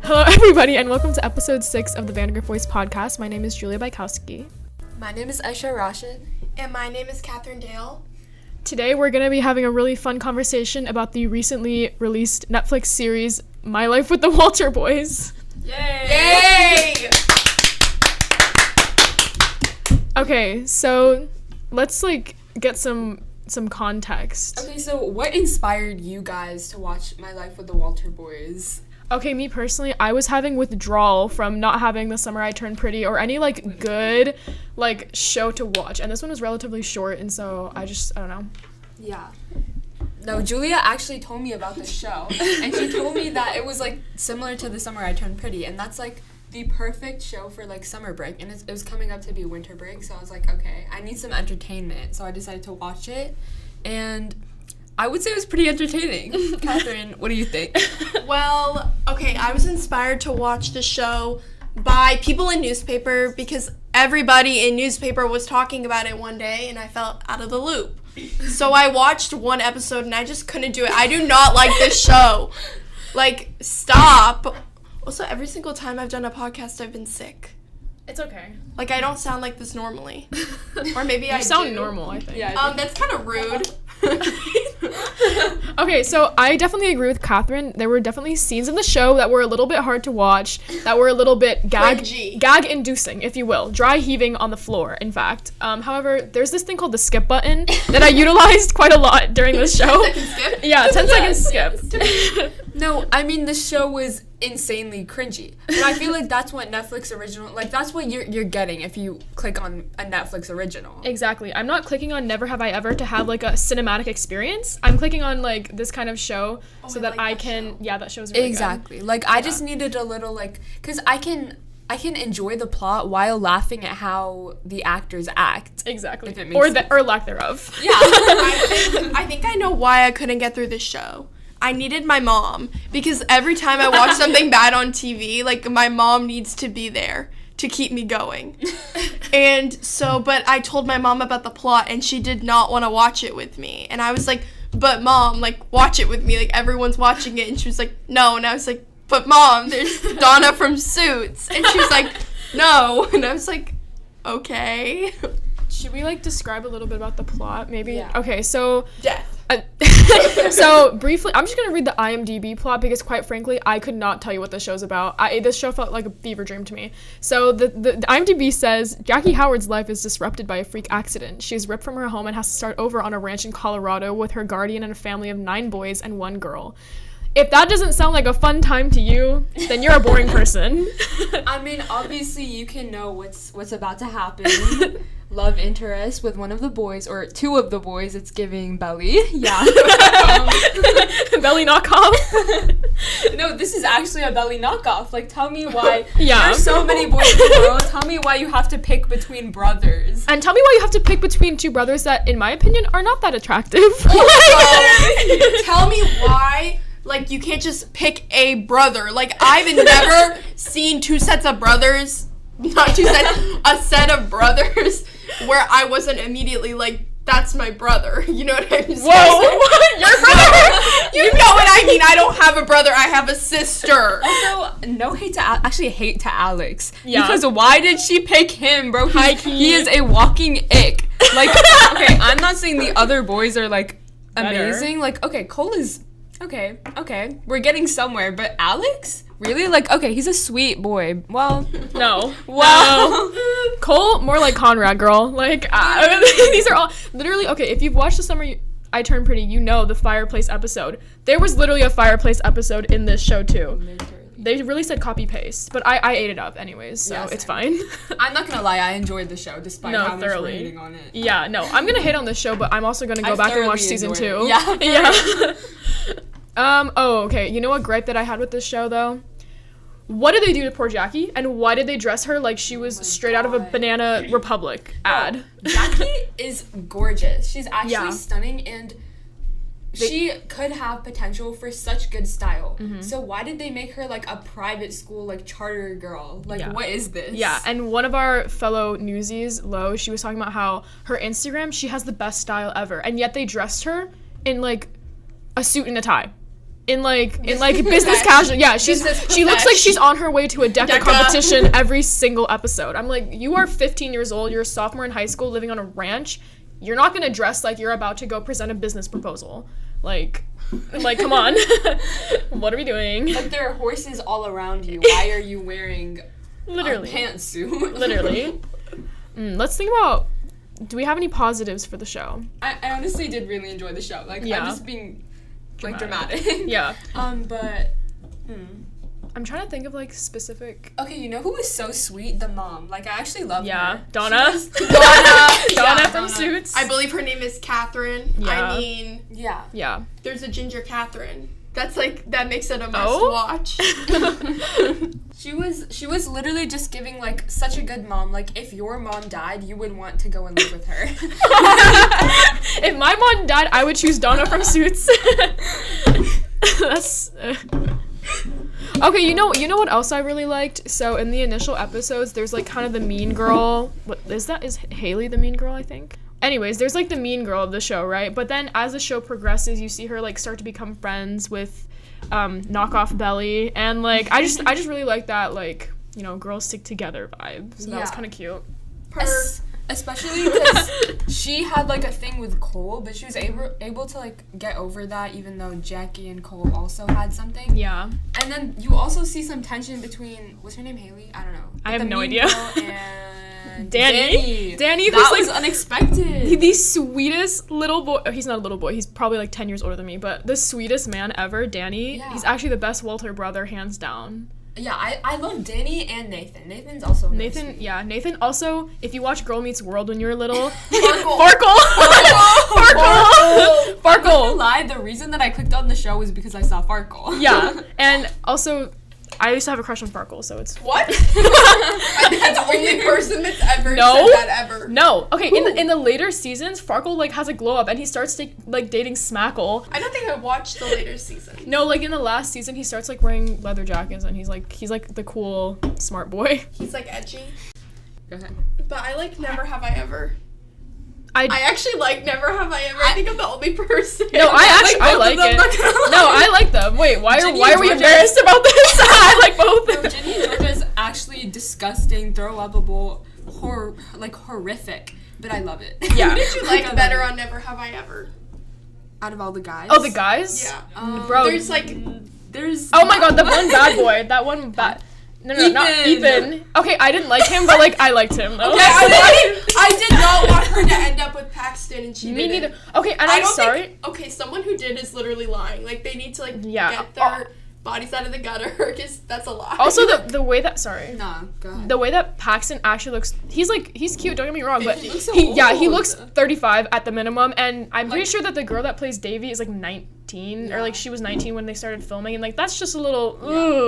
Hello, everybody, and welcome to episode 6 of the Vandergrift Voice podcast. My name is Julia Bychowski. My name is Aisha Rashid. And my name is Katherine. Today, we're going to be having a really fun conversation about the recently released Netflix series, My Life with the Walter Boys. Yay! Okay, so let's, get some context. Okay, so what inspired you guys to watch My Life with the Walter Boys? Okay, me personally, I was having withdrawal from not having The Summer I Turned Pretty or any, good, show to watch. And this one was relatively short, and so I don't know. Yeah. No, Julia actually told me about this show, and she told me that it was, similar to The Summer I Turned Pretty, and that's, the perfect show for, summer break. And it was coming up to be winter break, so I was like, okay, I need some entertainment. So I decided to watch it, and I would say it was pretty entertaining. Katherine, what do you think? Well, okay, I was inspired to watch the show by people in newspaper because everybody in newspaper was talking about it one day and I felt out of the loop. So I watched one episode and I just couldn't do it. I do not like this show. Stop. Also, every single time I've done a podcast, I've been sick. It's okay. I don't sound like this normally. Or maybe I do. You sound normal, I think. Yeah, that's kind of rude. Okay, so I definitely agree with Katherine. There were definitely scenes in the show that were a little bit hard to watch, that were a little bit gag-inducing, if you will. Dry heaving on the floor, in fact. However, there's this thing called the skip button that I utilized quite a lot during this show. 10 second skip? Yeah, 10-second skip. No, I mean, the show was insanely cringy. But I feel like that's what Netflix original, that's what you're getting if you click on a Netflix original. Exactly. I'm not clicking on Never Have I Ever to have, a cinematic experience. I'm clicking on, this kind of show so that I can... Show. Yeah, that show's really exactly. Good. I just needed a little, because I can enjoy the plot while laughing at how the actors act. Exactly. If it makes sense. Or lack thereof. Yeah. I think I know why I couldn't get through this show. I needed my mom because every time I watch something bad on TV, my mom needs to be there to keep me going. And so, but I told my mom about the plot and she did not want to watch it with me. And I was like, but mom, watch it with me. Everyone's watching it. And she was like, no. And I was like, but mom, there's Donna from Suits. And she was like, no. And I was like, okay. Should we describe a little bit about the plot maybe? Yeah. Okay, so Death. So briefly, I'm just gonna read the IMDb plot because quite frankly, I could not tell you what the show's about. This show felt like a fever dream to me. So the IMDb says Jackie Howard's life is disrupted by a freak accident. She's ripped from her home and has to start over on a ranch in Colorado with her guardian and a family of 9 boys and 1 girl. If that doesn't sound like a fun time to you, then you're a boring person. I mean, obviously you can know what's about to happen. Love interest with one of the boys, or 2 of the boys. It's giving belly. Yeah. Belly knockoff? No, this is actually a belly knockoff. Tell me why. Yeah. There's so many boys in the world. Tell me why you have to pick between brothers. And tell me why you have to pick between 2 brothers that, in my opinion, are not that attractive. Tell me why... you can't just pick a brother. I've never seen 2 sets of brothers, not 2 sets, a set of brothers where I wasn't immediately that's my brother. You know what I'm saying? Whoa! Your brother? You know what I mean. I don't have a brother. I have a sister. Also, no hate to actually hate to Alex. Yeah. Because why did she pick him, bro? He is a walking ick. Okay, I'm not saying the other boys are amazing. Okay, Cole is... Okay, we're getting somewhere, but Alex? Really? Okay, he's a sweet boy. Well, no. Well, Cole, more like Conrad, girl. These are all, literally, okay, if you've watched The Summer I Turned Pretty, you know the fireplace episode. There was literally a fireplace episode in this show, too. They really said copy-paste, but I ate it up anyways, so yes, it's fine. I'm not gonna lie, I enjoyed the show, despite how much we're hating on it. Yeah, no, I'm gonna hate on this show, but I'm also gonna go back and watch season 2. Yeah. Yeah. Okay, you know what gripe that I had with this show, though? What did they do to poor Jackie, and why did they dress her like she was straight out of a Banana Republic ad? Jackie is gorgeous. She's actually stunning, and she could have potential for such good style. Mm-hmm. So why did they make her a private school charter girl? What is this? Yeah, and one of our fellow newsies, Lo, she was talking about how her Instagram, she has the best style ever, and yet they dressed her in a suit and a tie. in business casual. Yeah, she looks like she's on her way to a DECA competition every single episode. I'm like, you are 15 years old, you're a sophomore in high school living on a ranch. You're not gonna dress like you're about to go present a business proposal. Like come on. What are we doing? Like, there are horses all around you. Why are you wearing literally a pantsuit? Literally. Let's think about, do we have any positives for the show? I honestly did really enjoy the show. Like, I'm just being dramatic. Yeah. But I'm trying to think of like specific. Okay, you know who was so sweet? The mom. Like, I actually love her. Yeah, Donna. Donna from Suits. I believe her name is Katherine. Yeah. I mean, yeah. There's a ginger Katherine. That's like, that makes it a must watch. She was literally just giving like such a good mom. Like, if your mom died, you would want to go and live with her. If my mom died, I would choose Donna from Suits. That's okay. You know what else I really liked? So in the initial episodes, there's like kind of the mean girl. What is that? Is Haley the mean girl? I think. Anyways, there's like the mean girl of the show, right? But then as the show progresses, you see her like start to become friends with knockoff Belly, and like I just really like that, like, you know, girls stick together vibe. So that was kind of cute. Especially because she had like a thing with Cole, but she was able to like get over that, even though Jackie and Cole also had something. Yeah. And then you also see some tension between, what's her name, Haley? I don't know. I have no idea. And Danny, that was like unexpected. The sweetest little boy. Oh, he's not a little boy. He's probably like 10 years older than me. But the sweetest man ever, Danny. Yeah. He's actually the best Walter brother, hands down. Yeah, I love Danny and Nathan. Nathan's also really sweet. Yeah, Nathan also, if you watch Girl Meets World when you were little, Farkle. Farkle. I'm not gonna lie, the reason that I clicked on the show was because I saw Farkle. Yeah, and also, I used to have a crush on Farkle, so it's... What? I think that's the only person that's ever said that ever. No. Okay, in the later seasons, Farkle, like, has a glow up, and he starts, like, dating Smackle. I don't think I watched the later season. No, like, in the last season, he starts, like, wearing leather jackets, and he's like the cool, smart boy. He's, like, edgy. Go ahead. But I like Never Have I Ever. I actually like Never Have I Ever. I think I'm the only person. No, I like it. No, I like them. Wait, why are we embarrassed about this? I like both. No, Ginny and Georgia's actually disgusting, throw-upable, horrific, but I love it. Yeah. Who did you like better on Never Have I Ever? Out of all the guys? Oh, the guys? Yeah. Bro. There's... Oh my god, the one bad boy. That one bad... No, Ethan. Not Ethan. Okay, I didn't like him, but, like, I liked him, though. Okay, I did not want her to end up with Paxton, and she Me didn't. neither. Okay, and I'm sorry. Someone who did is literally lying. Like, they need to, like, get their bodies out of the gutter, because that's a lie. Also, the way that... Sorry. Nah, go ahead. The way that Paxton actually looks... He's cute, don't get me wrong, but... He looks so old. Yeah, he looks 35 at the minimum, and I'm pretty sure that the girl that plays Davy is, like, 19, or, like, she was 19 when they started filming, and, like, that's just a little...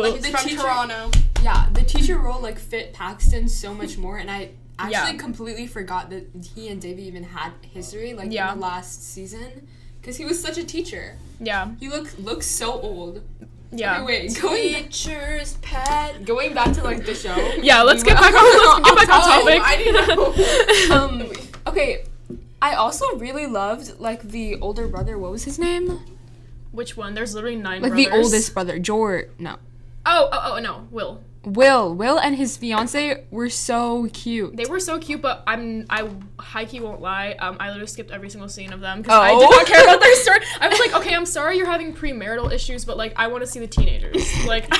Like, it's from Toronto. Yeah, the teacher role, like, fit Paxton so much more, and I actually completely forgot that he and Davy even had history, like, in the last season, because he was such a teacher. Yeah. He looks so old. Yeah. Okay, wait, Teacher's pet. Going back to, like, the show. Yeah, let's get back on topic. I didn't know. Okay, I also really loved, like, the older brother. What was his name? Which one? There's literally 9 like, brothers. the oldest brother. No. Oh, no. Will and his fiance were so cute. They were so cute, but I high-key won't lie. I literally skipped every single scene of them because I did not care about their story. I was like, okay, I'm sorry you're having premarital issues, but, like, I want to see the teenagers. Like, I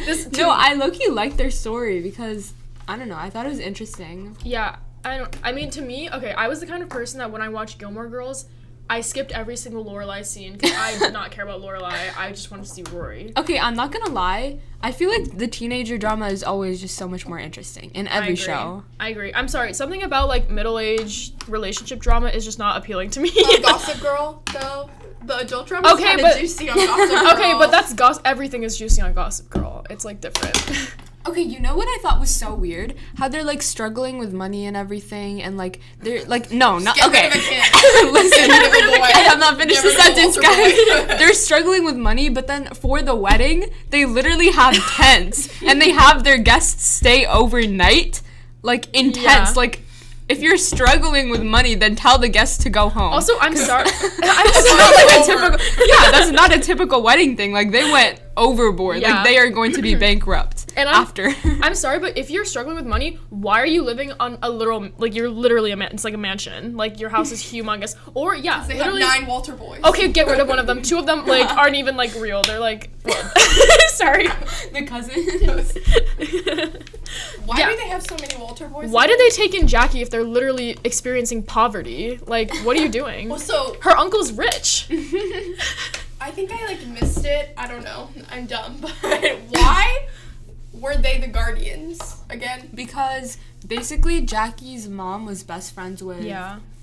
don't know. I low-key liked their story because, I don't know, I thought it was interesting. Yeah, I mean, to me, okay, I was the kind of person that when I watched Gilmore Girls, I skipped every single Lorelai scene because I did not care about Lorelai. I just wanted to see Rory. Okay, I'm not gonna lie. I feel like the teenager drama is always just so much more interesting in every show. I agree. I'm sorry. Something about, like, middle-aged relationship drama is just not appealing to me. Gossip Girl, though. The adult drama is kind of juicy on Gossip Girl. Okay, but that's everything is juicy on Gossip Girl. It's, like, different. Okay, you know what I thought was so weird? How they're, like, struggling with money and everything, and, like, they're, like, no, not, okay. Listen, I have not finished the sentence, guys. They're struggling with money, but then for the wedding, they literally have tents, and they have their guests stay overnight, like, in tents, like, if you're struggling with money, then tell the guests to go home. Also, I'm sorry. That's not a typical wedding thing. Like, they went overboard. Yeah. Like, they are going to be bankrupt after. I'm sorry, but if you're struggling with money, why are you living on a literal, like, you're literally it's like a mansion. Like, your house is humongous. Or, yeah, They literally. have 9 Walter boys. Okay, get rid of one of them. 2 of them, like, aren't even, like, real. They're, like, sorry. The cousins. Why do they have so many Walter boys? Why did they take in Jackie if they're literally experiencing poverty? Like, what are you doing? Well, so Her uncle's rich. I think I like missed it. I don't know. I'm dumb, but why were they the guardians again? Because basically Jackie's mom was best friends with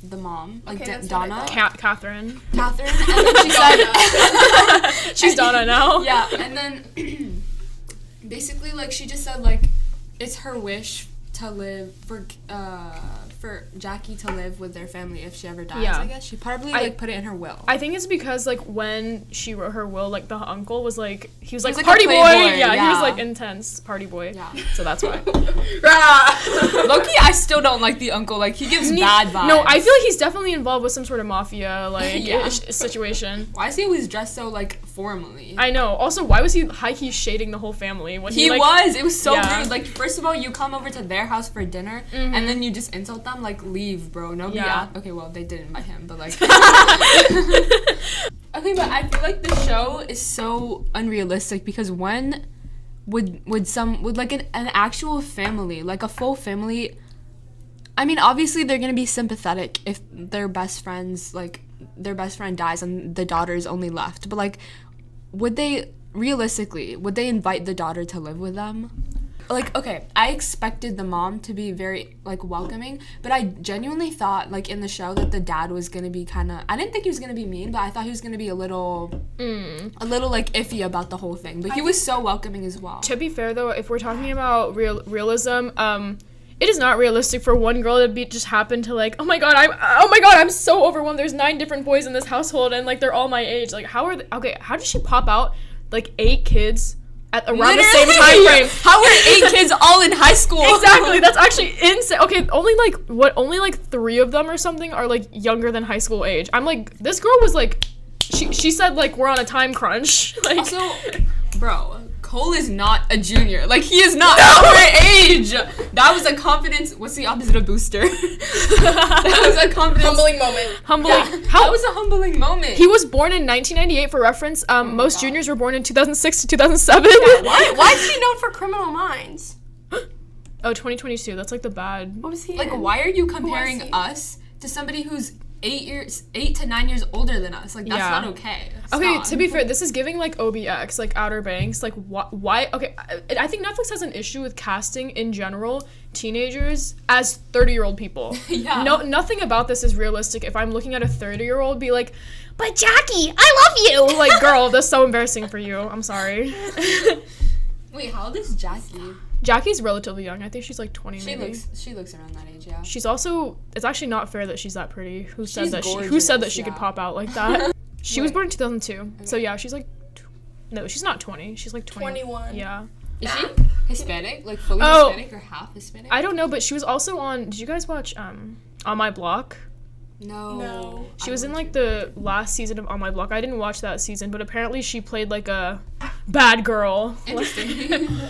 the mom, like Okay, that's Donna. what I Katherine. Catherine, and then she said, She's Donna now. yeah, and then basically, like, she just said, like, it's her wish to live for Jackie to live with their family if she ever dies. Yeah. I guess she probably like put it in her will. I think it's because, like, when she wrote her will, like, the uncle was like, he was like like party a boy. playboy, Yeah, he was yeah. like intense party boy. Yeah. So that's why. Low-key, I still don't like the uncle. Like, he gives bad vibes. No, I feel like he's definitely involved with some sort of mafia like Yeah. situation. Why is he always dressed so like formally? I know. Also, why was he high-key shading the whole family when He like, was. It was so Yeah. rude. Like, first of all, you come over to their house for dinner, and then you just insult them. Like, leave, bro. Nobody. Yeah. Okay, well, they did invite him, but like. Okay, but I feel like the show is so unrealistic because when would like an actual family, like a full family. I mean, obviously they're gonna be sympathetic if their best friends, like, their best friend dies and the daughter is only left. But, like, would they invite the daughter to live with them? Like, okay, I expected the mom to be very, like, welcoming, but I genuinely thought, like, in the show that the dad was gonna be kind of, I didn't think he was gonna be mean, but I thought he was gonna be a little, like, iffy about the whole thing. But he was so welcoming as well. To be fair, though, if we're talking about realism, it is not realistic for one girl to just happen to, like, oh my god, I'm so overwhelmed. There's 9 different boys in this household, and, like, they're all my age. Like, how did she pop out, like, 8 kids at around the same time frame? How are 8 kids all in high school? Exactly, that's actually insane. Okay, only 3 of them or something are, like, younger than high school age. I'm like, this girl was like, she said, like, we're on a time crunch. Like, Also, bro, Cole is not a junior. Like, he is not our age. That was a confidence. What's the opposite of booster? That was a confidence. Humbling moment. humbling. Yeah, that was a humbling moment. He was born in 1998 for reference. Most juniors were born in 2006 to 2007. Why is he known for Criminal Minds? Oh, 2022. That's like the bad. What was he Like, in? why are you he? comparing us to somebody who's 8 to 9 years older than us? Like, that's Yeah. not okay. Okay, Stop. to be fair, this is giving like OBX, like Outer Banks. Like, why? Okay, I think Netflix has an issue with casting in general teenagers as 30-year-old people. Yeah. No, nothing about this is realistic. If I'm looking at a 30-year-old, be like, but Jackie, I love you. Like, girl, that's so embarrassing for you. I'm sorry. Wait, how old is Jackie? Jackie's relatively young. I think she's like 20 She maybe. looks around that age, yeah. She's also. It's actually not fair that she's that pretty. Who said She's that? Who gorgeous, said that she could yeah. pop out like that? She was Wait. born in 2002. So yeah, she's like. No, she's not 20. She's like 21. Yeah. Is she Hispanic? Like, fully Oh. Hispanic or half Hispanic? I don't know, but she was also on. Did you guys watch On My Block? No. She was in like the last season of On My Block. I didn't watch that season, but apparently she played like a bad girl. Interesting.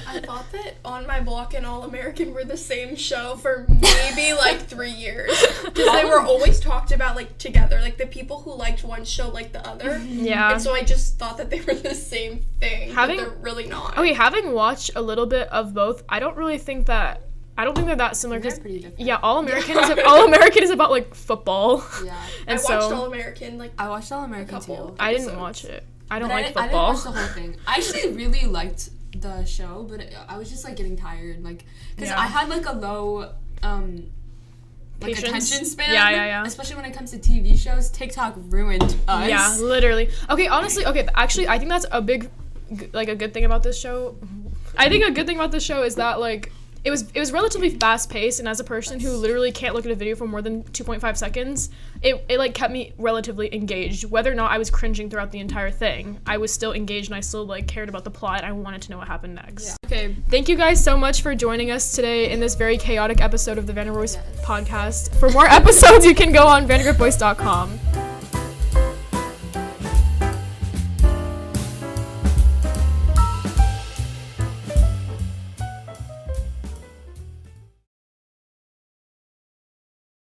I thought that On My Block and All American were the same show for maybe like 3 years. Because they were always talked about like together. Like the people who liked one show liked the other. Yeah. And so I just thought that they were the same thing. Having- but they're really not. Okay, having watched a little bit of both, I don't think they're that similar. They're 'Cause pretty different. yeah, All American is about like football. Yeah. And I watched so All American like I watched All American couple. too. I didn't episodes. watch it. I don't But like I didn't football. watch the whole thing. I actually really liked the show, but I was just like getting tired, like, because Yeah. I had like a low like Patience? attention span. Yeah. Especially when it comes to TV shows, TikTok ruined us. Yeah, literally. Okay, honestly, actually, I think that's a big, like, a good thing about this show. I think a good thing about this show is that, like, it was relatively fast paced, and as a person who literally can't look at a video for more than 2.5 seconds, it like kept me relatively engaged. Whether or not I was cringing throughout the entire thing, I was still engaged and I still like cared about the plot. I wanted to know what happened next. Yeah. Okay, thank you guys so much for joining us today in this very chaotic episode of the Vandergrift Voice podcast. For more episodes, you can go on vandergriftvoice.com.